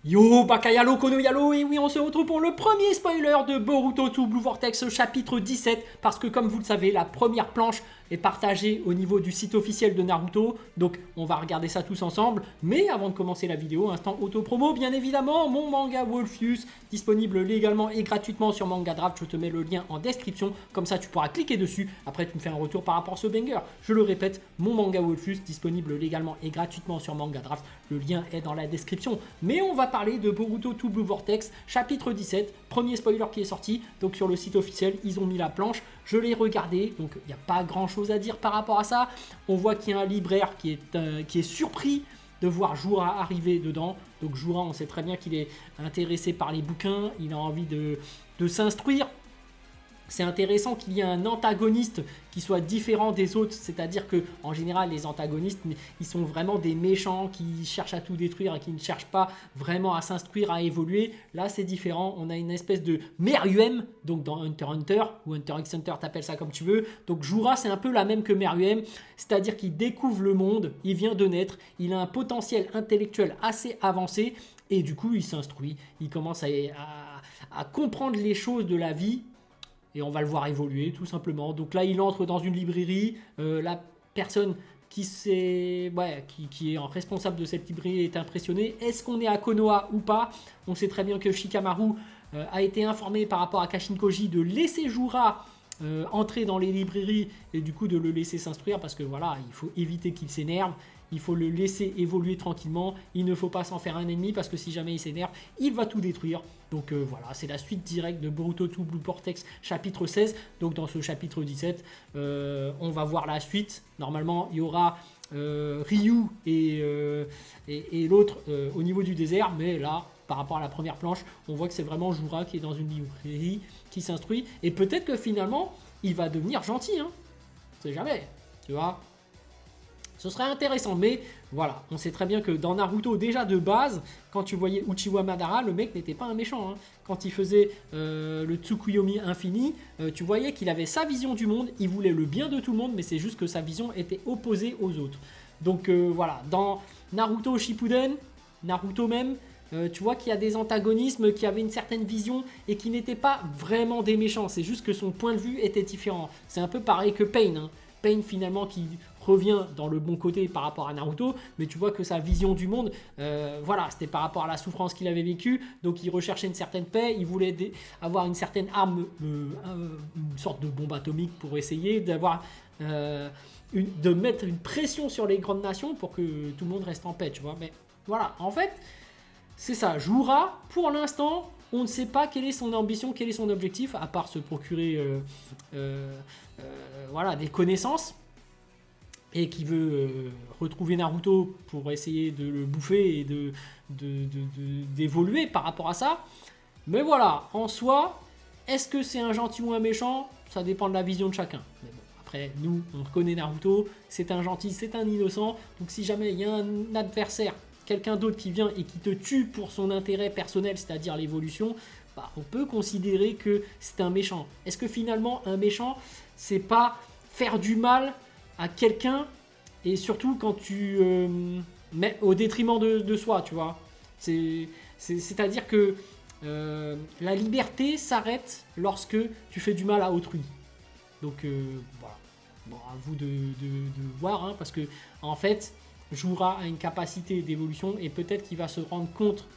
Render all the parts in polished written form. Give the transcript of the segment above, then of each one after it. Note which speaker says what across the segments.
Speaker 1: Yo, Bakayalo, Konoyalo, et oui, on se retrouve pour le premier spoiler de Boruto 2 Blue Vortex chapitre 17, parce que comme vous le savez, la première planche est partagée au niveau du site officiel de Naruto, donc on va regarder ça tous ensemble, mais avant de commencer la vidéo, instant auto-promo, bien évidemment, mon manga Wolfius, disponible légalement et gratuitement sur Manga Draft, je te mets le lien en description, comme ça tu pourras cliquer dessus, après tu me fais un retour par rapport à ce banger. Je le répète, mon manga Wolfius, disponible légalement et gratuitement sur Manga Draft, le lien est dans la description, mais on va parler de Boruto 2 Blue Vortex, chapitre 17, premier spoiler qui est sorti, donc sur le site officiel, ils ont mis la planche, je l'ai regardé, donc il n'y a pas grand chose à dire par rapport à ça, on voit qu'il y a un libraire qui est surpris de voir Jura arriver dedans, donc Jura on sait très bien qu'il est intéressé par les bouquins, il a envie de s'instruire. C'est intéressant qu'il y ait un antagoniste qui soit différent des autres, c'est-à-dire que en général les antagonistes ils sont vraiment des méchants qui cherchent à tout détruire et qui ne cherchent pas vraiment à s'instruire, à évoluer. Là c'est différent, on a une espèce de Meruem, donc dans Hunter x Hunter ou Hunter x Hunter, t'appelles ça comme tu veux. Donc Jura c'est un peu la même que Meruem, c'est-à-dire qu'il découvre le monde, il vient de naître, il a un potentiel intellectuel assez avancé et du coup il s'instruit, il commence à comprendre les choses de la vie. Et on va le voir évoluer tout simplement. Donc là, il entre dans une librairie. La personne qui est responsable de cette librairie est impressionnée. Est-ce qu'on est à Konoha ou pas? On sait très bien que Shikamaru a été informé par rapport à Kashin Koji de laisser Jura entrer dans les librairies et du coup de le laisser s'instruire parce que voilà, il faut éviter qu'il s'énerve. Il faut le laisser évoluer tranquillement. Il ne faut pas s'en faire un ennemi parce que si jamais il s'énerve, il va tout détruire. Donc voilà, c'est la suite directe de Boruto 2 Blue Vortex chapitre 16. Donc dans ce chapitre 17, on va voir la suite. Normalement, il y aura Ryu et l'autre au niveau du désert. Mais là, par rapport à la première planche, on voit que c'est vraiment Jura qui est dans une librairie, qui s'instruit. Et peut-être que finalement, il va devenir gentil. Hein. On sait jamais, tu vois. Ce serait intéressant, mais voilà, on sait très bien que dans Naruto, déjà de base, quand tu voyais Uchiwa Madara, le mec n'était pas un méchant. Hein. Quand il faisait le Tsukuyomi infini, tu voyais qu'il avait sa vision du monde, il voulait le bien de tout le monde, mais c'est juste que sa vision était opposée aux autres. Donc voilà, dans Naruto Shippuden, Naruto même, tu vois qu'il y a des antagonismes qui avaient une certaine vision et qui n'étaient pas vraiment des méchants, c'est juste que son point de vue était différent. C'est un peu pareil que Pain, hein. Pain finalement qui revient dans le bon côté par rapport à Naruto, mais tu vois que sa vision du monde, voilà, c'était par rapport à la souffrance qu'il avait vécue, donc il recherchait une certaine paix, il voulait avoir une certaine arme, une sorte de bombe atomique pour essayer d'avoir, de mettre une pression sur les grandes nations pour que tout le monde reste en paix, tu vois. Mais voilà, en fait, c'est ça, Jura, pour l'instant, on ne sait pas quelle est son ambition, quel est son objectif, à part se procurer voilà, des connaissances, et qui veut retrouver Naruto pour essayer de le bouffer et d'évoluer par rapport à ça. Mais voilà, en soi, est-ce que c'est un gentil ou un méchant? Ça dépend de la vision de chacun. Mais bon, après, nous, on connaît Naruto, c'est un gentil, c'est un innocent, donc si jamais il y a un adversaire, quelqu'un d'autre qui vient et qui te tue pour son intérêt personnel, c'est-à-dire l'évolution, bah, on peut considérer que c'est un méchant. Est-ce que finalement, un méchant, c'est pas faire du mal à quelqu'un, et surtout quand tu mets au détriment de soi, tu vois. C'est-à-dire que la liberté s'arrête lorsque tu fais du mal à autrui. Donc voilà, bon, à vous de voir, hein, parce que en fait, Jura a une capacité d'évolution et peut-être qu'il va se rendre compte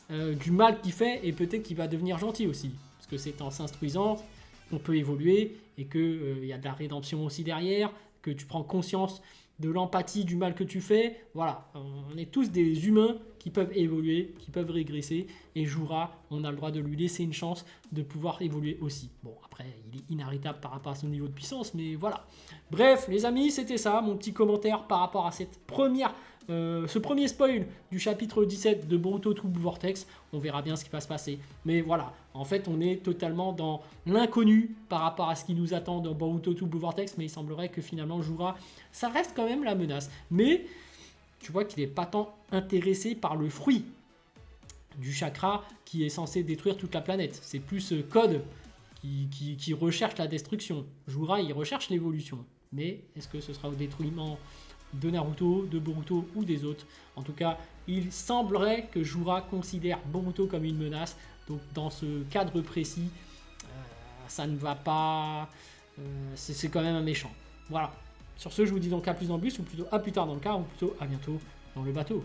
Speaker 1: du mal qu'il fait et peut-être qu'il va devenir gentil aussi, parce que c'est en s'instruisant qu'on peut évoluer et qu'il y a de la rédemption aussi derrière, que tu prends conscience de l'empathie du mal que tu fais. Voilà, on est tous des humains qui peuvent évoluer, qui peuvent régresser, et Jura, on a le droit de lui laisser une chance de pouvoir évoluer aussi. Bon, après, il est inarrêtable par rapport à son niveau de puissance, mais voilà. Bref, les amis, c'était ça, mon petit commentaire par rapport à cette ce premier spoil du chapitre 17 de Boruto 2 Blue Vortex. On verra bien ce qui va se passer. Mais voilà, en fait, on est totalement dans l'inconnu par rapport à ce qui nous attend dans Boruto 2 Blue Vortex. Mais il semblerait que finalement, Jura, ça reste quand même la menace. Mais tu vois qu'il n'est pas tant intéressé par le fruit du chakra qui est censé détruire toute la planète. C'est plus Code qui recherche la destruction. Jura, il recherche l'évolution. Mais est-ce que ce sera au détriment de Naruto, de Boruto ou des autres. En tout cas, il semblerait que Jura considère Boruto comme une menace. Donc dans ce cadre précis, ça ne va pas... c'est quand même un méchant. Voilà. Sur ce, je vous dis donc à plus en bus, ou plutôt à plus tard dans le car, ou plutôt à bientôt dans le bateau.